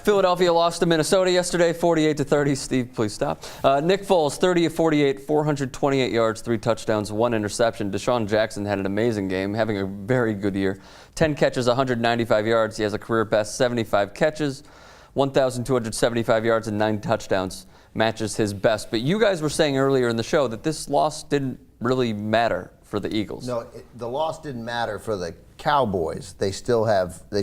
Philadelphia lost to Minnesota yesterday, 48-30. Steve, please stop. Nick Foles, 30 of 48, 428 yards, 3 touchdowns, 1 interception. DeSean Jackson had an amazing game, having a very good year. 10 catches, 195 yards. He has a career best 75 catches, 1,275 yards, and 9 touchdowns. Matches his best. But you guys were saying earlier in the show that this loss didn't really matter for the Eagles. No, the loss didn't matter for the Cowboys. They still have 2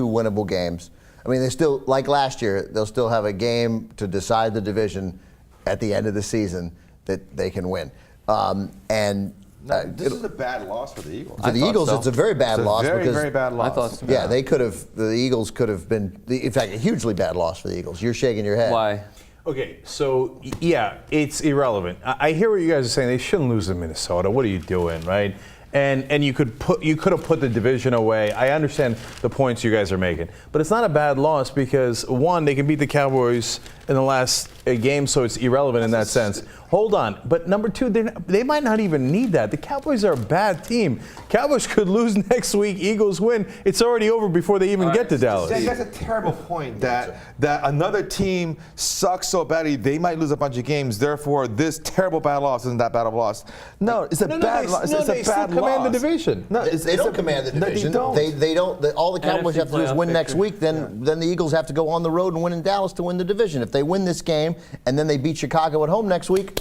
winnable games. I mean, they still, like last year, they'll still have a game to decide the division at the end of the season that they can win. This is a bad loss for the Eagles. For the Eagles, so. it's a very bad loss. Very bad loss. I thought so. Yeah, the Eagles could have been, in fact, a hugely bad loss for the Eagles. You're shaking your head. Why? Okay, so yeah, it's irrelevant. I hear what you guys are saying. They shouldn't lose to Minnesota. What are you doing, right? And you could have put the division away. I understand the points you guys are making, but it's not a bad loss because one, they can beat the Cowboys in the last game, so it's irrelevant in that sense. Hold on, but number 2, they might not even need that. The Cowboys are a bad team. Cowboys could lose next week. Eagles win. It's already over before they even get to Dallas. That's a terrible point. That another team sucks so badly they might lose a bunch of games. Therefore, this terrible bad loss isn't that bad of a loss. No, it's a bad loss. It's a bad loss. Command the division. No, they don't command the division. No, they don't. All the Cowboys have to do is win next week. Then the Eagles have to go on the road and win in Dallas to win the division. If they win this game and then they beat Chicago at home next week,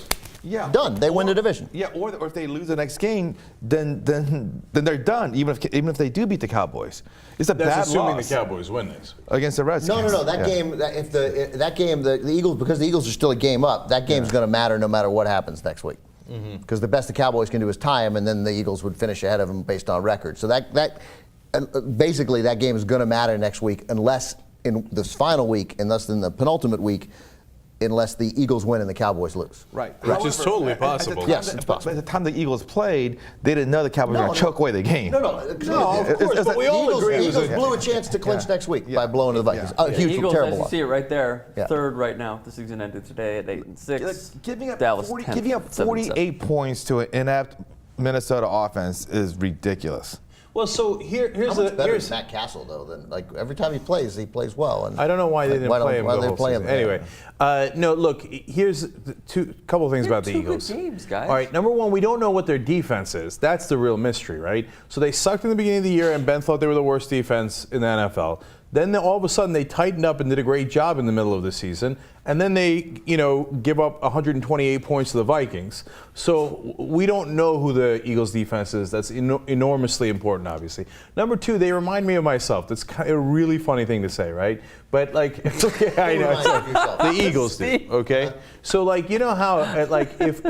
done. They win the division. Yeah, or if they lose the next game, then they're done. Even if they do beat the Cowboys, it's a bad loss. Assuming the Cowboys win this against the Redskins. No. That game, the Eagles, because the Eagles are still a game up. That game's going to matter no matter what happens next week. Because the best the Cowboys can do is tie them, and then the Eagles would finish ahead of them based on record. So basically that game is going to matter next week, unless in this final week, unless in the penultimate week, unless the Eagles win and the Cowboys lose. Right. Which is totally possible. Yes, it's possible. At the time the Eagles played, they didn't know the Cowboys were going to choke away the game. No, of course, but we all agree. The Eagles blew a chance to clinch next week by blowing to the Vikings. A huge, Eagles, terrible as you loss. see it right there, third right now. The season ended today at 8-6. Giving up Dallas 48 points to an inept Minnesota offense is ridiculous. Well, so here's How much better is Matt Castle though? Than every time he plays well. And I don't know why they didn't play him. Why the they whole play him? season. Anyway, no. Look, here's couple of things about the Eagles. Good games, guys. All right, number 1, we don't know what their defense is. That's the real mystery, right? So they sucked in the beginning of the year, and Ben thought they were the worst defense in the NFL. Then all of a sudden they tightened up and did a great job in the middle of the season. And then they, give up 128 points to the Vikings. So we don't know who the Eagles defense is. That's enormously important, obviously. Number 2, they remind me of myself. That's kind of a really funny thing to say, right? But I know the Eagles do. Okay, so you know how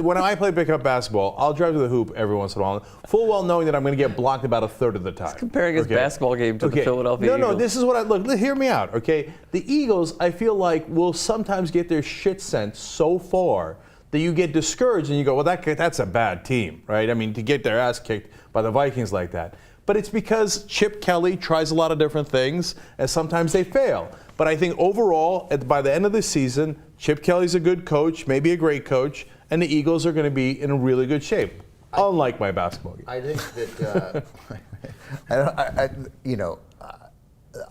when I play pickup basketball, I'll drive to the hoop every once in a while, full well knowing that I'm going to get blocked about a third of the time. Comparing his basketball game to the Philadelphia Eagles. No, this is what look. Hear me out, okay? The Eagles, I feel like, will sometimes get their shit sent so far that you get discouraged and you go, well, that's a bad team, right? I mean, to get their ass kicked by the Vikings like that. But it's because Chip Kelly tries a lot of different things, and sometimes they fail. But I think overall, by the end of the season, Chip Kelly's a good coach, maybe a great coach, and the Eagles are going to be in really good shape. Unlike my basketball game. I think that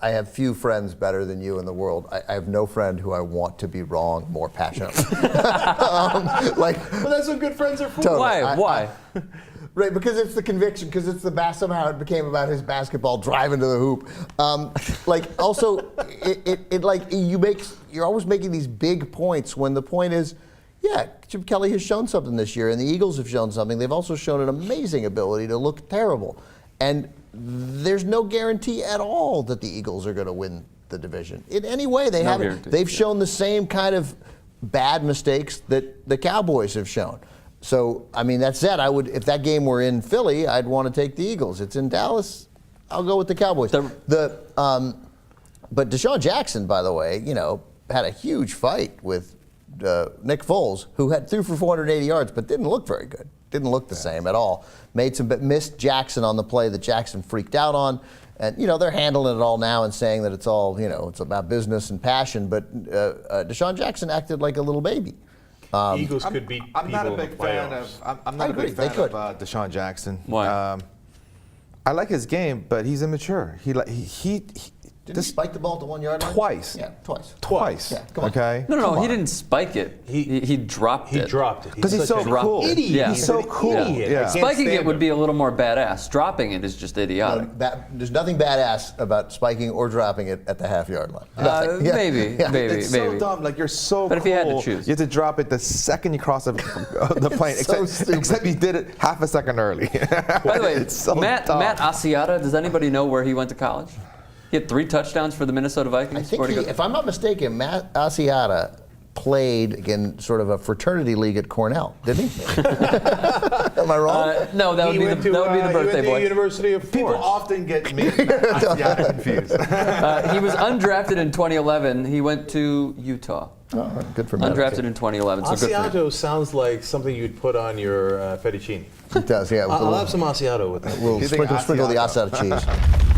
I have few friends better than you in the world. I have no friend who I want to be wrong more passionately. Well, that's what good friends are for. Totally. Why? Right, because it's the conviction, because it's somehow it became about his basketball driving to the hoop. You're always making these big points when the point is, Chip Kelly has shown something this year, and the Eagles have shown something. They've also shown an amazing ability to look terrible. And there's no guarantee at all that the Eagles are going to win the division. In any way, they haven't. They've shown the same kind of bad mistakes that the Cowboys have shown. So, I mean, that said, if that game were in Philly, I'd want to take the Eagles. It's in Dallas, I'll go with the Cowboys. But DeSean Jackson, by the way, had a huge fight with Nick Foles, who threw for 480 yards, but didn't look very good. Didn't look the same at all. Missed Jackson on the play that Jackson freaked out on. And, they're handling it all now and saying that it's all, it's about business and passion. But DeSean Jackson acted like a little baby. Eagles could beat people I'm not a big in the fan playoffs. of. I'm not a big fan of DeSean Jackson. Why? I like his game, but he's immature. Didn't he spike the ball at the 1 yard line? Twice. Yeah, twice. Twice. Yeah, come on. Okay. No, Come he on. didn't spike it. He dropped He it. dropped it. Because he's so such a cool. idiot. Yeah. He's so cool. idiot. Yeah. I can't Spiking it stand would him. be a little more badass. Dropping it is just idiotic. There's nothing badass about spiking or dropping it at the half-yard line. Nothing. Yeah. Maybe, Yeah. maybe, It's maybe. so dumb. Like you're so But cool. if you had to choose. You have to drop it the second you cross the plane. It's so stupid. Except you did it half a second early. By the way, it's so Matt dumb. Asiata, does anybody know where he went to college? He had 3 touchdowns for the Minnesota Vikings. I think, Where'd he go? if I'm not mistaken, Matt Asiata played in sort of a fraternity league at Cornell, didn't he? Am I wrong? No, that would be the birthday he went boy. to University of People Florence. often get me confused. He was undrafted in 2011. He went to Utah. Oh, good for Matt. Undrafted in 2011. So good for him. Asiato sounds like something you'd put on your fettuccine. It does, yeah. With a I'll little, have some Asiato with that. little You think sprinkle the Asiata? Asiata cheese.